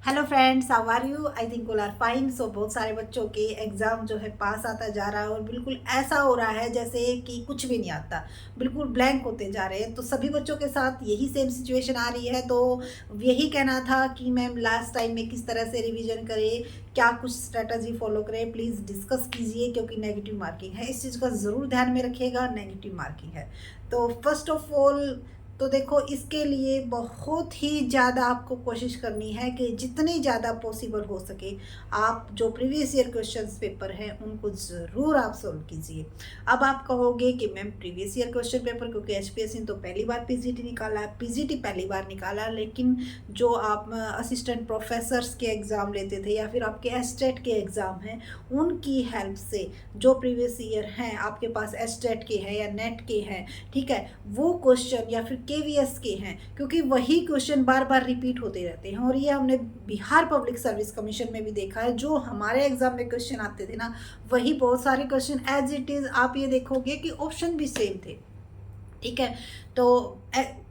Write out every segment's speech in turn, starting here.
Hello friends, how are you? I think all are fine. So बहुत सारे बच्चों के एग्ज़ाम जो है पास आता जा रहा है और बिल्कुल ऐसा हो रहा है जैसे कि कुछ भी नहीं आता, बिल्कुल ब्लैंक होते जा रहे हैं। तो सभी बच्चों के साथ यही सेम सिचुएशन आ रही है। तो यही कहना था कि मैम लास्ट टाइम में किस तरह से रिवीजन करें, क्या कुछ स्ट्रेटजी फॉलो करें, प्लीज़ डिस्कस कीजिए। क्योंकि नेगेटिव मार्किंग है, इस चीज़ का ज़रूर ध्यान में रखिएगा, नेगेटिव मार्किंग है। तो फर्स्ट ऑफ ऑल तो देखो, इसके लिए बहुत ही ज़्यादा आपको कोशिश करनी है कि जितनी ज़्यादा पॉसिबल हो सके आप जो प्रीवियस ईयर क्वेश्चंस पेपर हैं उनको ज़रूर आप सोल्व कीजिए। अब आप कहोगे कि ma'am previous year question paper, क्योंकि एचपीएससी ने तो पहली बार पीजीटी निकाला है, पीजीटी पहली बार निकाला, लेकिन जो आप असिस्टेंट प्रोफेसर्स के एग्ज़ाम लेते थे या फिर आपके एस्टेट के एग्ज़ाम हैं, उनकी हेल्प से जो प्रीवियस ईयर हैं आपके पास एस्टेट के हैं या नेट के हैं, ठीक है, वो क्वेश्चन या फिर केवीएस के हैं, क्योंकि वही क्वेश्चन बार बार रिपीट होते रहते हैं। और ये हमने बिहार पब्लिक सर्विस कमीशन में भी देखा है, जो हमारे एग्जाम में क्वेश्चन आते थे ना, वही बहुत सारे क्वेश्चन एज इट इज़ आप ये देखोगे कि ऑप्शन भी सेम थे, ठीक है। तो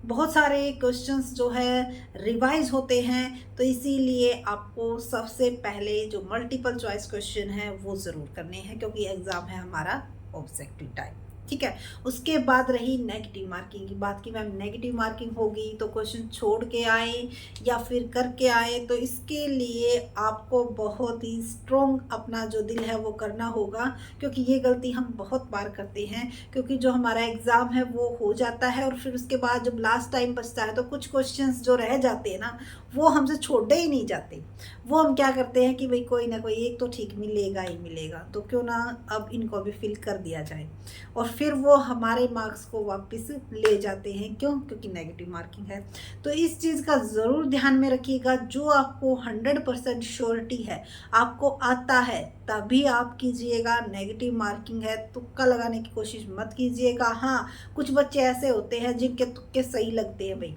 बहुत सारे क्वेश्चंस जो है रिवाइज होते हैं। तो इसीलिए आपको सबसे पहले जो मल्टीपल चॉइस क्वेश्चन है वो ज़रूर करने हैं, क्योंकि एग्ज़ाम है हमारा ऑब्जेक्टिव टाइप, ठीक है। उसके बाद रही नेगेटिव मार्किंग की बात, की मैम नेगेटिव मार्किंग होगी तो क्वेश्चन छोड़ के आए या फिर करके आए, तो इसके लिए आपको बहुत ही स्ट्रॉन्ग अपना जो दिल है वो करना होगा। क्योंकि ये गलती हम बहुत बार करते हैं, क्योंकि जो हमारा एग्ज़ाम है वो हो जाता है और फिर उसके बाद जब लास्ट टाइम बचता है तो कुछ क्वेश्चंस जो रह जाते हैं ना, वो हमसे छोड़े ही नहीं जाते। वो हम क्या करते हैं कि भाई कोई ना कोई एक तो ठीक मिलेगा ही मिलेगा, तो क्यों ना अब इनको भी फिल कर दिया जाए, और फिर वो हमारे मार्क्स को वापस ले जाते हैं। क्यों? क्योंकि नेगेटिव मार्किंग है। तो इस चीज़ का ज़रूर ध्यान में रखिएगा। जो आपको 100% श्योरिटी है, आपको आता है, तभी आप कीजिएगा। नेगेटिव मार्किंग है, तुक्का लगाने की कोशिश मत कीजिएगा। हाँ, कुछ बच्चे ऐसे होते हैं जिनके तुक्के सही लगते हैं भाई,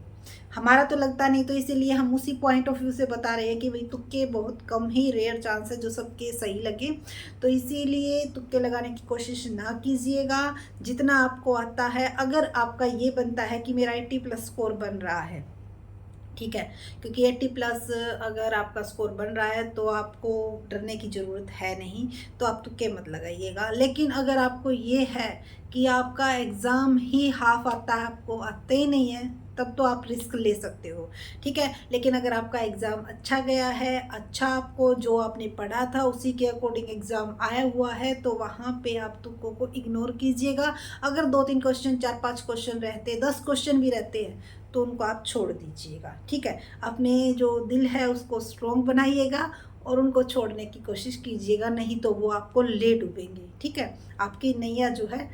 हमारा तो लगता नहीं, तो इसीलिए हम उसी पॉइंट ऑफ व्यू से बता रहे हैं कि भाई तुक्के बहुत कम ही रेयर चांस है जो सबके सही लगे। तो इसीलिए तुक्के लगाने की कोशिश ना कीजिएगा। जितना आपको आता है, अगर आपका ये बनता है कि मेरा 80+ स्कोर बन रहा है, ठीक है, क्योंकि 80+ अगर आपका स्कोर बन रहा है तो आपको डरने की ज़रूरत है नहीं, तो आप तुक्के मत लगाइएगा। लेकिन अगर आपको ये है कि आपका एग्ज़ाम ही हाफ आता है, आपको आते ही नहीं है, तब तो आप रिस्क ले सकते हो, ठीक है। लेकिन अगर आपका एग्ज़ाम अच्छा गया है, अच्छा आपको जो आपने पढ़ा था उसी के अकॉर्डिंग एग्ज़ाम आया हुआ है, तो वहाँ पे आप तुक्कों को इग्नोर कीजिएगा। अगर 2-3 क्वेश्चन, 4-5 क्वेश्चन रहते, 10 क्वेश्चन भी रहते हैं, तो उनको आप छोड़ दीजिएगा, ठीक है। अपने जो दिल है उसको स्ट्रॉन्ग बनाइएगा और उनको छोड़ने की कोशिश कीजिएगा, नहीं तो वो आपको ले डूबेंगे, ठीक है। आपकी नैया जो है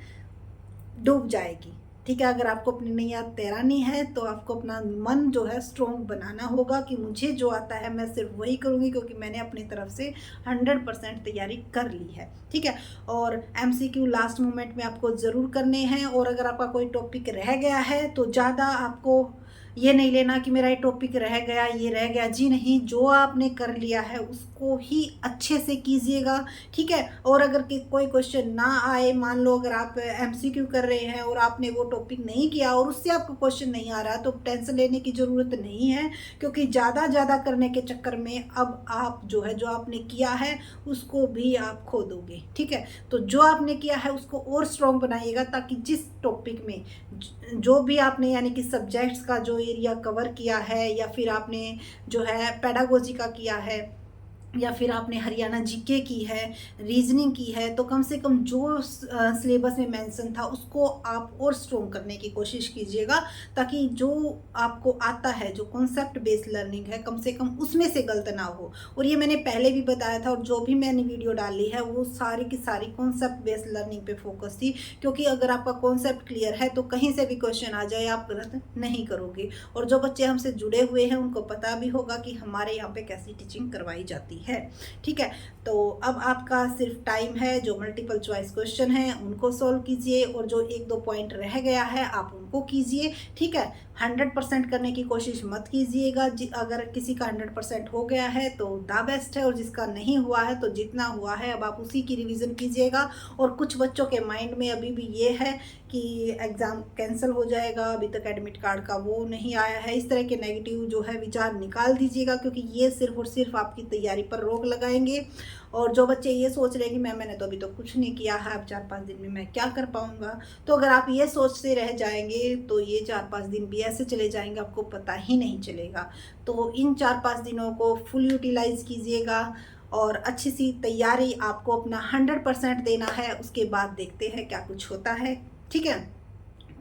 डूब जाएगी, ठीक है। अगर आपको अपनी नैया तैरानी है तो आपको अपना मन जो है स्ट्रॉन्ग बनाना होगा कि मुझे जो आता है मैं सिर्फ वही करूँगी, क्योंकि मैंने अपनी तरफ से 100% तैयारी कर ली है, ठीक है। और एमसीक्यू लास्ट मोमेंट में आपको ज़रूर करने हैं। और अगर आपका कोई टॉपिक रह गया है तो ज़्यादा आपको ये नहीं लेना कि मेरा ये टॉपिक रह गया, ये रह गया, जी नहीं। जो आपने कर लिया है उसको ही अच्छे से कीजिएगा, ठीक है। और अगर कोई क्वेश्चन ना आए, मान लो अगर आप एमसीक्यू कर रहे हैं और आपने वो टॉपिक नहीं किया और उससे आपको क्वेश्चन नहीं आ रहा, तो टेंशन लेने की ज़रूरत नहीं है। क्योंकि ज़्यादा करने के चक्कर में अब आप जो है, जो आपने किया है उसको भी आप खो दोगे, ठीक है। तो जो आपने किया है उसको और स्ट्रॉन्ग बनाइएगा, ताकि जिस टॉपिक में जो भी आपने यानी कि सब्जेक्ट्स का जो एरिया कवर किया है, या फिर आपने जो है पेडागोजी का किया है, या फिर आपने हरियाणा जीके की है, रीजनिंग की है, तो कम से कम जो सिलेबस में मेंशन था उसको आप और स्ट्रॉन्ग करने की कोशिश कीजिएगा, ताकि जो आपको आता है, जो कॉन्सेप्ट बेस्ड लर्निंग है, कम से कम उसमें से गलत ना हो। और ये मैंने पहले भी बताया था, और जो भी मैंने वीडियो डाली है वो सारी की सारी कॉन्सेप्ट बेस्ड लर्निंग पे फोकस थी। क्योंकि अगर आपका कॉन्सेप्ट क्लियर है तो कहीं से भी क्वेश्चन आ जाए आप गलत नहीं करोगे। और जो बच्चे हमसे जुड़े हुए हैं उनको पता भी होगा कि हमारे यहाँ पे कैसी टीचिंग करवाई जाती है, ठीक है। तो अब आपका सिर्फ टाइम है, जो मल्टीपल चॉइस क्वेश्चन है उनको सॉल्व कीजिए, और जो 1-2 पॉइंट रह गया है आप उनको कीजिए, ठीक है। 100% करने की कोशिश मत कीजिएगा। अगर किसी का 100% हो गया है तो द बेस्ट है, और जिसका नहीं हुआ है तो जितना हुआ है अब आप उसी की रिवीजन कीजिएगा। और कुछ बच्चों के माइंड में अभी भी ये है कि एग्ज़ाम कैंसिल हो जाएगा, अभी तक एडमिट कार्ड का वो नहीं आया है, इस तरह के नेगेटिव जो है विचार निकाल दीजिएगा, क्योंकि ये सिर्फ और सिर्फ आपकी तैयारी पर रोक लगाएंगे। और जो बच्चे ये सोच रहे हैं कि मैंने तो अभी तो कुछ नहीं किया है, अब 4-5 दिन में मैं क्या कर पाऊँगा, तो अगर आप ये सोचते रह जाएंगे तो ये 4-5 दिन भी ऐसे चले जाएंगे, आपको पता ही नहीं चलेगा। तो इन 4-5 दिनों को फुल यूटिलाइज़ कीजिएगा, और अच्छी सी तैयारी आपको अपना 100% देना है, उसके बाद देखते हैं क्या कुछ होता है, ठीक है।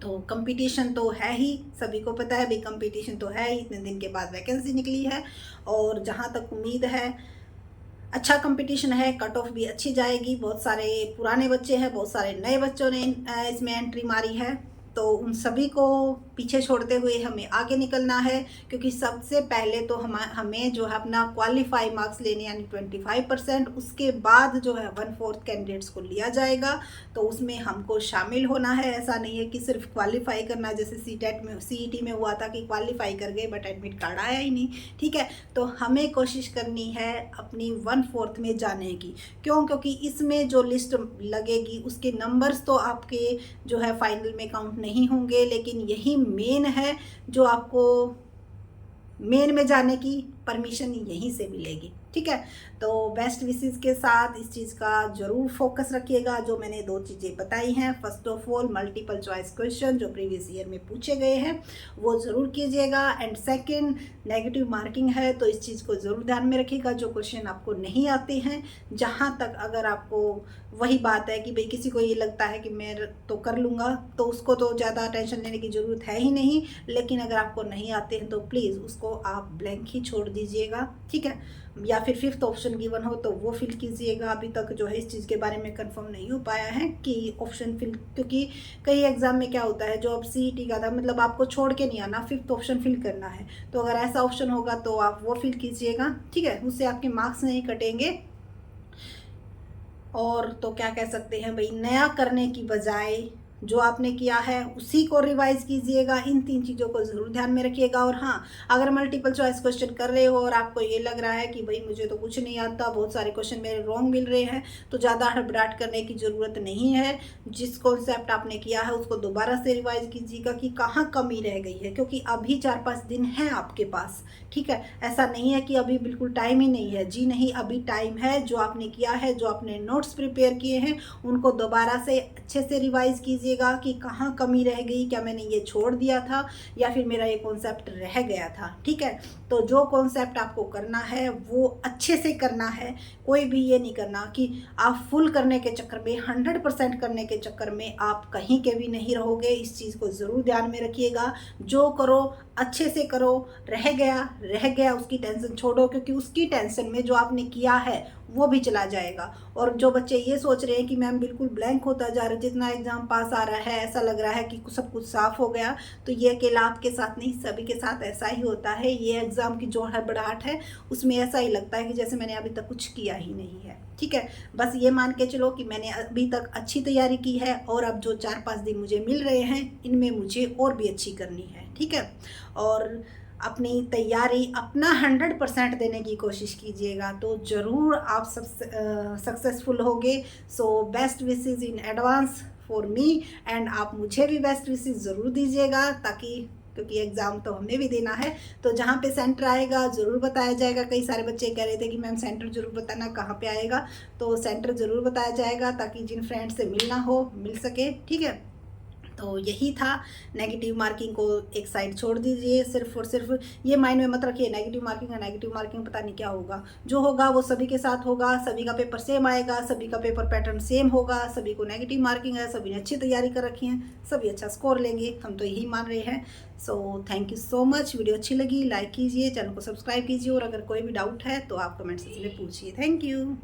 तो कंपटीशन तो है ही, सभी को पता है भाई, कंपटीशन तो है ही, इतने दिन के बाद वैकेंसी निकली है, और जहाँ तक उम्मीद है अच्छा कंपटीशन है, कट ऑफ भी अच्छी जाएगी। बहुत सारे पुराने बच्चे हैं, बहुत सारे नए बच्चों ने इसमें एंट्री मारी है, तो उन सभी को पीछे छोड़ते हुए हमें आगे निकलना है, क्योंकि सबसे पहले तो हमें जो है अपना क्वालिफाई मार्क्स लेने, यानी 25%, उसके बाद जो है 1/4 कैंडिडेट्स को लिया जाएगा, तो उसमें हमको शामिल होना है। ऐसा नहीं है कि सिर्फ क्वालिफाई करना, जैसे सीईटी में हुआ था कि क्वालिफाई कर गए बट एडमिट कार्ड आया ही नहीं, ठीक है। तो हमें कोशिश करनी है अपनी 1/4 में जाने की। क्यों? क्योंकि इसमें जो लिस्ट लगेगी उसके नंबर्स तो आपके जो है फाइनल में काउंट नहीं होंगे, लेकिन यही मेन है जो आपको मेन में जाने की परमिशन यहीं से मिलेगी, ठीक है। तो बेस्ट विशेस के साथ इस चीज़ का ज़रूर फोकस रखिएगा। जो मैंने 2 चीज़ें बताई हैं, first of all multiple choice question जो प्रीवियस ईयर में पूछे गए हैं वो ज़रूर कीजिएगा, एंड सेकंड नेगेटिव मार्किंग है तो इस चीज़ को ज़रूर ध्यान में रखिएगा। जो क्वेश्चन आपको नहीं आते हैं, जहाँ तक अगर आपको वही बात है कि भाई किसी को ये लगता है कि मैं तो कर लूँगा, तो उसको तो ज़्यादा टेंशन लेने की ज़रूरत है ही नहीं, लेकिन अगर आपको नहीं आते हैं तो प्लीज़ उसको आप ब्लैंक ही छोड़ दीजिएगा, ठीक है। या फिर 5th ऑप्शन गिवन हो तो वो फिल कीजिएगा। अभी तक जो है इस चीज़ के बारे में कंफर्म नहीं हो पाया है कि ऑप्शन फिल, क्योंकि कई एग्जाम में क्या होता है, जो अब सीईटी का था मतलब आपको छोड़ के नहीं आना, 5th ऑप्शन फिल करना है, तो अगर ऐसा ऑप्शन होगा तो आप वो फिल कीजिएगा, ठीक है। उससे आपके मार्क्स नहीं कटेंगे। और तो क्या कह सकते हैं भाई, नया करने की बजाय जो आपने किया है उसी को रिवाइज कीजिएगा। इन 3 चीज़ों को ज़रूर ध्यान में रखिएगा। और हाँ, अगर मल्टीपल चॉइस क्वेश्चन कर रहे हो और आपको ये लग रहा है कि भाई मुझे तो कुछ नहीं आता, बहुत सारे क्वेश्चन मेरे रॉन्ग मिल रहे हैं, तो ज़्यादा हड़बड़ाहट करने की ज़रूरत नहीं है। जिस कॉन्सेप्ट आपने किया है उसको दोबारा से रिवाइज कीजिएगा कि कहाँ कमी रह गई है, क्योंकि अभी 4-5 दिन है आपके पास, ठीक है। ऐसा नहीं है कि अभी बिल्कुल टाइम ही नहीं है, जी नहीं, अभी टाइम है। जो आपने किया है, जो आपने नोट्स प्रिपेयर किए हैं, उनको दोबारा से अच्छे से रिवाइज कीजिएगा कि कहाँ कमी रह गई, क्या मैंने ये छोड़ दिया था या फिर मेरा ये कॉन्सेप्ट रह गया था, ठीक है। तो जो कॉन्सेप्ट आपको करना है वो अच्छे से करना है। कोई भी ये नहीं करना कि आप फुल करने के चक्कर में, 100% करने के चक्कर में आप कहीं के भी नहीं रहोगे। इस चीज़ को ज़रूर ध्यान में रखिएगा। जो करो अच्छे से करो, रह गया उसकी टेंशन छोड़ो, क्योंकि उसकी टेंशन में जो आपने किया है वो भी चला जाएगा। और जो बच्चे ये सोच रहे हैं कि मैम बिल्कुल ब्लैंक होता जा रहा है, जितना एग्ज़ाम पास आ रहा है ऐसा लग रहा है कि सब कुछ साफ़ हो गया, तो ये अकेला आपके साथ नहीं, सभी के साथ ऐसा ही होता है। ये एग्ज़ाम की जो हड़बड़ाहट है उसमें ऐसा ही लगता है कि जैसे मैंने अभी तक कुछ किया ही नहीं है, ठीक है। बस ये मान के चलो कि मैंने अभी तक अच्छी तैयारी की है, और अब जो 4-5 दिन मुझे मिल रहे हैं इनमें मुझे और भी अच्छी करनी है, ठीक है। और अपनी तैयारी अपना 100% देने की कोशिश कीजिएगा, तो ज़रूर आप सक्सेसफुल होगे। So best wishes in advance for me, and आप मुझे भी बेस्ट विशेस ज़रूर दीजिएगा, ताकि क्योंकि एग्ज़ाम तो हमें भी देना है। तो जहाँ पे सेंटर आएगा ज़रूर बताया जाएगा। कई सारे बच्चे कह रहे थे कि मैम सेंटर ज़रूर बताना, कहाँ पे आएगा, तो सेंटर ज़रूर बताया जाएगा ताकि जिन फ्रेंड से मिलना हो मिल सके, ठीक है। तो यही था। नेगेटिव मार्किंग को एक साइड छोड़ दीजिए। सिर्फ और सिर्फ ये माइंड में मत रखिए नेगेटिव मार्किंग है, नेगेटिव मार्किंग पता नहीं क्या होगा। जो होगा वो सभी के साथ होगा, सभी का पेपर सेम आएगा, सभी का पेपर पैटर्न सेम होगा, सभी को नेगेटिव मार्किंग है, सभी ने अच्छी तैयारी कर रखी है, सभी अच्छा स्कोर लेंगे, हम तो यही मान रहे हैं। So thank you so much. Video अच्छी लगी लाइक कीजिए, चैनल को सब्सक्राइब कीजिए, और अगर कोई भी डाउट है तो आप कमेंट सेक्शन में पूछिए। Thank you.